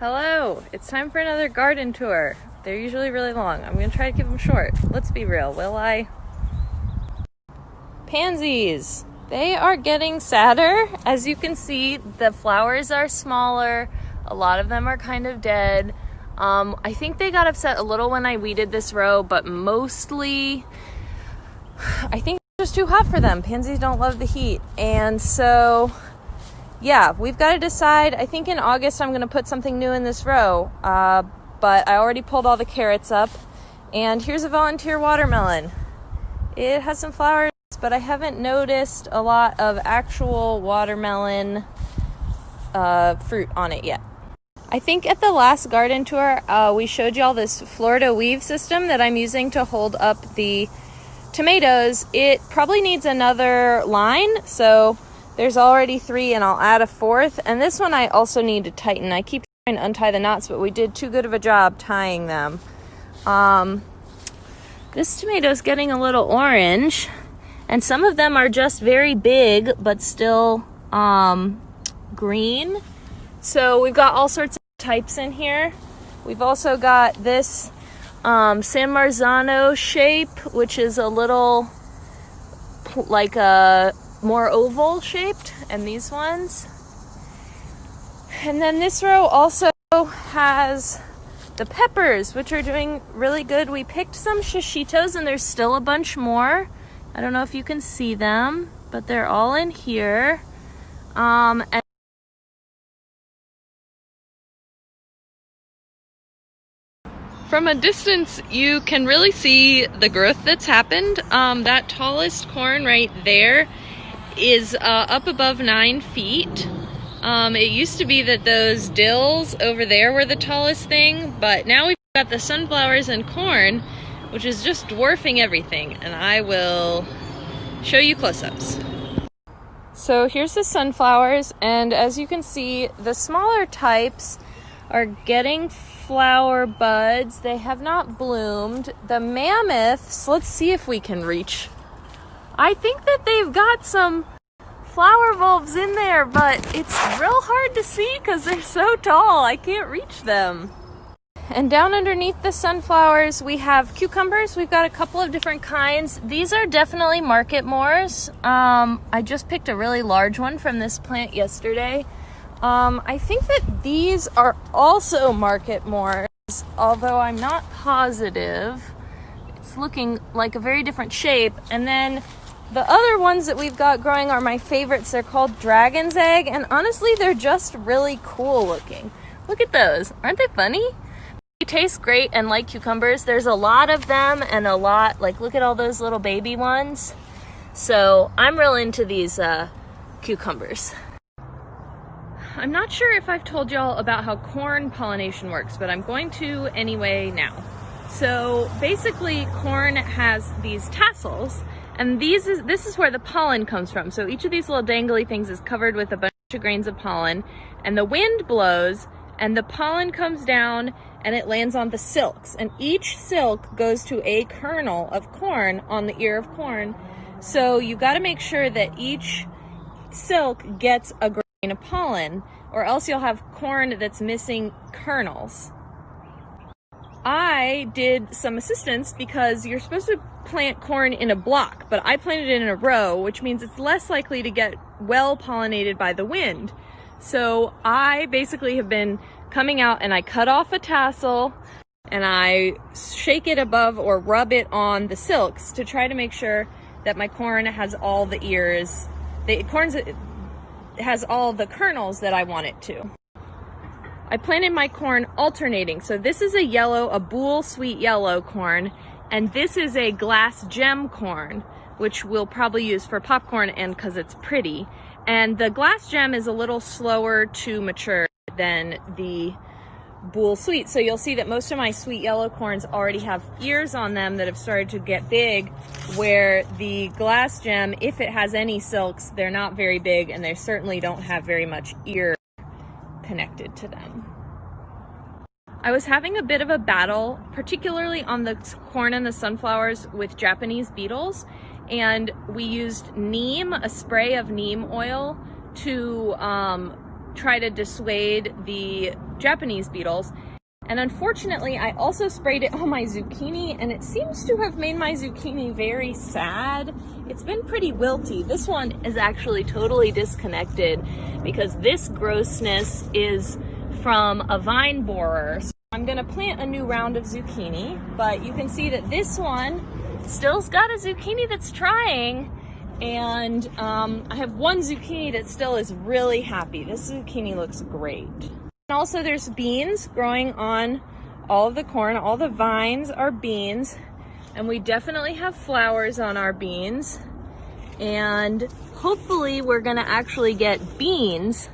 Hello, it's time for another garden tour. They're usually really long. I'm gonna try to keep them short. Let's be real, will I? Pansies. They are getting sadder. As you can see, the flowers are smaller. A lot of them are kind of dead. I think they got upset a little when I weeded this row, but mostly I think it's just too hot for them. Pansies don't love the heat. And so yeah, we've got to decide. I think in August I'm going to put something new in this row, but I already pulled all the carrots up. And here's a volunteer watermelon. It has some flowers, but I haven't noticed a lot of actual watermelon fruit on it yet. I think at the last garden tour, we showed y'all this Florida weave system that I'm using to hold up the tomatoes. It probably needs another line, so there's already 3 and I'll add a 4th. And this one I also need to tighten. I keep trying to untie the knots, but we did too good of a job tying them. This tomato's getting a little orange, and some of them are just very big, but still green. So we've got all sorts of types in here. We've also got this San Marzano shape, which is a little like a more oval shaped, and these ones. And then this row also has the peppers, which are doing really good. We picked some shishitos and there's still a bunch more. I don't know if you can see them, but they're all in here. And from a distance, you can really see the growth that's happened. That tallest corn right there is up above 9 feet. It used to be that those dills over there were the tallest thing, but now we've got the sunflowers and corn, which is just dwarfing everything, and I will show you close-ups. So here's the sunflowers, and as you can see, the smaller types are getting flower buds. They have not bloomed. The mammoths, let's see if we can reach. I think that they've got some flower bulbs in there, but it's real hard to see because they're so tall. I can't reach them. And down underneath the sunflowers, we have cucumbers. We've got a couple of different kinds. These are definitely market mores. I just picked a really large one from this plant yesterday. I think that these are also market mores, although I'm not positive. It's looking like a very different shape. And then the other ones that we've got growing are my favorites. They're called dragon's egg, and honestly, they're just really cool looking. Look at those. Aren't they funny? They taste great, and like cucumbers, there's a lot of them, and a lot, like, look at all those little baby ones. So I'm real into these cucumbers. I'm not sure if I've told y'all about how corn pollination works, but I'm going to anyway now. So basically, corn has these tassels, and this is where the pollen comes from. So each of these little dangly things is covered with a bunch of grains of pollen, and the wind blows, and the pollen comes down, and it lands on the silks. And each silk goes to a kernel of corn on the ear of corn. So you got to make sure that each silk gets a grain of pollen, or else you'll have corn that's missing kernels. I did some assistance because you're supposed to plant corn in a block, but I planted it in a row, which means it's less likely to get well pollinated by the wind. So I basically have been coming out and I cut off a tassel and I shake it above or rub it on the silks to try to make sure that my corn has all the ears. Corn has all the kernels that I want it to. I planted my corn alternating. So this is a Boule sweet yellow corn, and this is a glass gem corn, which we'll probably use for popcorn and because it's pretty. And the glass gem is a little slower to mature than the Boule sweet. So you'll see that most of my sweet yellow corns already have ears on them that have started to get big, where the glass gem, if it has any silks, they're not very big, and they certainly don't have very much ear connected to them. I was having a bit of a battle, particularly on the corn and the sunflowers, with Japanese beetles, and we used neem, a spray of neem oil, to try to dissuade the Japanese beetles. And unfortunately, I also sprayed it on my zucchini, and it seems to have made my zucchini very sad. It's been pretty wilty. This one is actually totally disconnected because this grossness is from a vine borer. So I'm gonna plant a new round of zucchini, but you can see that this one still's got a zucchini that's trying, and I have one zucchini that still is really happy. This zucchini looks great. And also there's beans growing on all of the corn. All the vines are beans, and we definitely have flowers on our beans, and hopefully we're gonna actually get beans.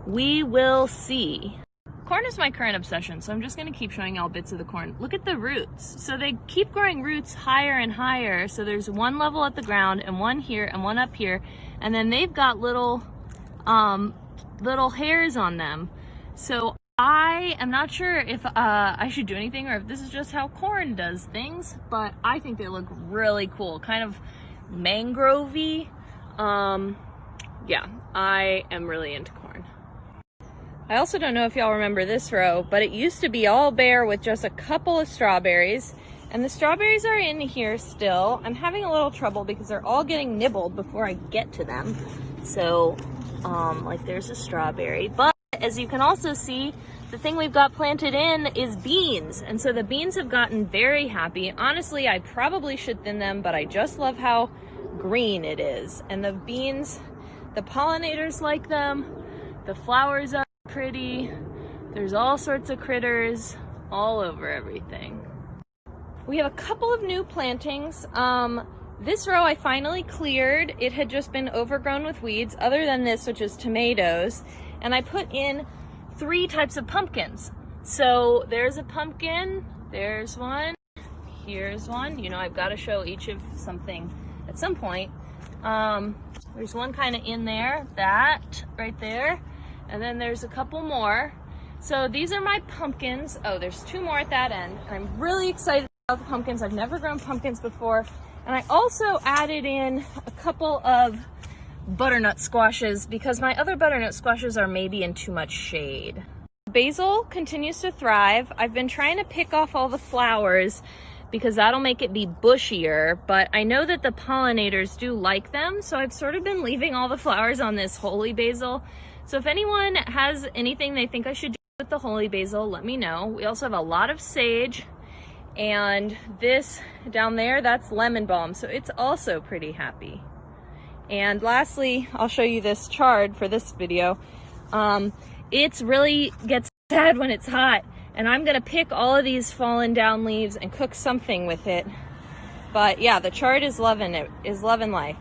We will see. Corn is my current obsession, so I'm just gonna keep showing y'all bits of the corn. Look at the roots. So they keep growing roots higher and higher. So there's one level at the ground and one here and one up here. And then they've got little hairs on them. So I am not sure if I should do anything or if this is just how corn does things, but I think they look really cool. Kind of mangrove-y. Yeah, I am really into corn. I also don't know if y'all remember this row, but it used to be all bare with just a couple of strawberries, and the strawberries are in here still. I'm having a little trouble because they're all getting nibbled before I get to them. So, like there's a strawberry, but as you can also see, the thing we've got planted in is beans, and so the beans have gotten very happy. Honestly, I probably should thin them, but I just love how green it is. And the beans, the pollinators like them, the flowers are pretty, there's all sorts of critters all over everything. We have a couple of new plantings. This row I finally cleared. It had just been overgrown with weeds, other than this, which is tomatoes. And I put in 3 types of pumpkins. So there's a pumpkin, there's one, here's one. You know, I've got to show each of something at some point. There's one kind of in there, that right there. And then there's a couple more. So these are my pumpkins. Oh, there's 2 more at that end. And I'm really excited about the pumpkins. I've never grown pumpkins before. And I also added in a couple of butternut squashes because my other butternut squashes are maybe in too much shade. Basil continues to thrive. I've been trying to pick off all the flowers because that'll make it be bushier, but I know that the pollinators do like them, so I've sort of been leaving all the flowers on this holy basil. So if anyone has anything they think I should do with the holy basil, let me know. We also have a lot of sage, and this down there, that's lemon balm, so it's also pretty happy. And lastly, I'll show you this chard for this video. It's really gets sad when it's hot, and I'm gonna pick all of these fallen down leaves and cook something with it. But yeah, the chard is loving it, is loving life.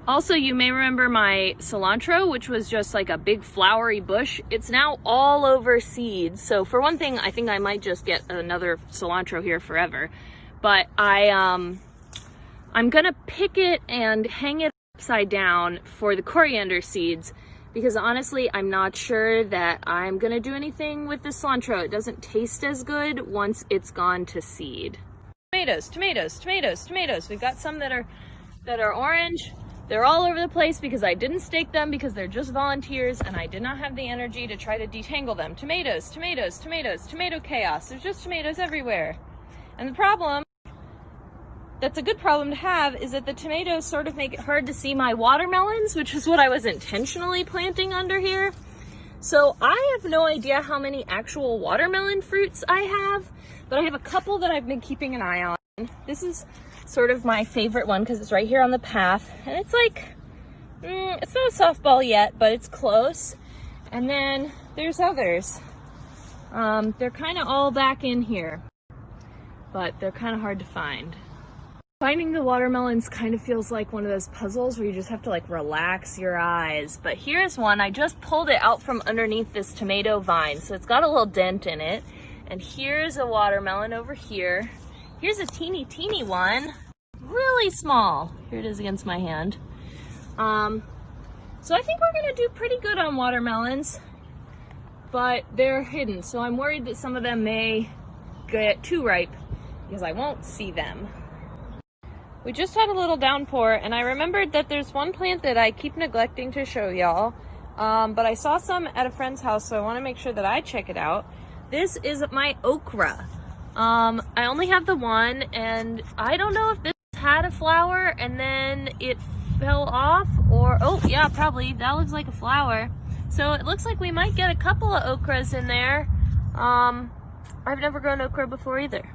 Also, you may remember my cilantro, which was just like a big flowery bush. It's now all over seeds. So for one thing, I think I might just get another cilantro here forever. But I'm gonna pick it and hang it upside down for the coriander seeds, because honestly, I'm not sure that I'm gonna do anything with the cilantro. It doesn't taste as good once it's gone to seed. Tomatoes, tomatoes, tomatoes, tomatoes. We've got some that are orange. They're all over the place because I didn't stake them because they're just volunteers and I did not have the energy to try to detangle them. Tomatoes, tomatoes, tomatoes, tomato chaos. There's just tomatoes everywhere. And the problem, that's a good problem to have, is that the tomatoes sort of make it hard to see my watermelons, which is what I was intentionally planting under here. So I have no idea how many actual watermelon fruits I have, but I have a couple that I've been keeping an eye on. This is sort of my favorite one because it's right here on the path, and it's like, it's not a softball yet, but it's close. And then there's others. They're kind of all back in here, but they're kind of hard to find. Finding the watermelons kind of feels like one of those puzzles where you just have to like relax your eyes. But here's one. I just pulled it out from underneath this tomato vine, so it's got a little dent in it. And here's a watermelon over here. Here's a teeny one, really small. Here it is against my hand. So I think we're gonna do pretty good on watermelons, but they're hidden. So I'm worried that some of them may get too ripe because I won't see them. We just had a little downpour, and I remembered that there's one plant that I keep neglecting to show y'all. But I saw some at a friend's house, so I want to make sure that I check it out. This is my okra. I only have the one, and I don't know if this had a flower and then it fell off, or, oh yeah, probably, that looks like a flower. So it looks like we might get a couple of okras in there. I've never grown okra before either.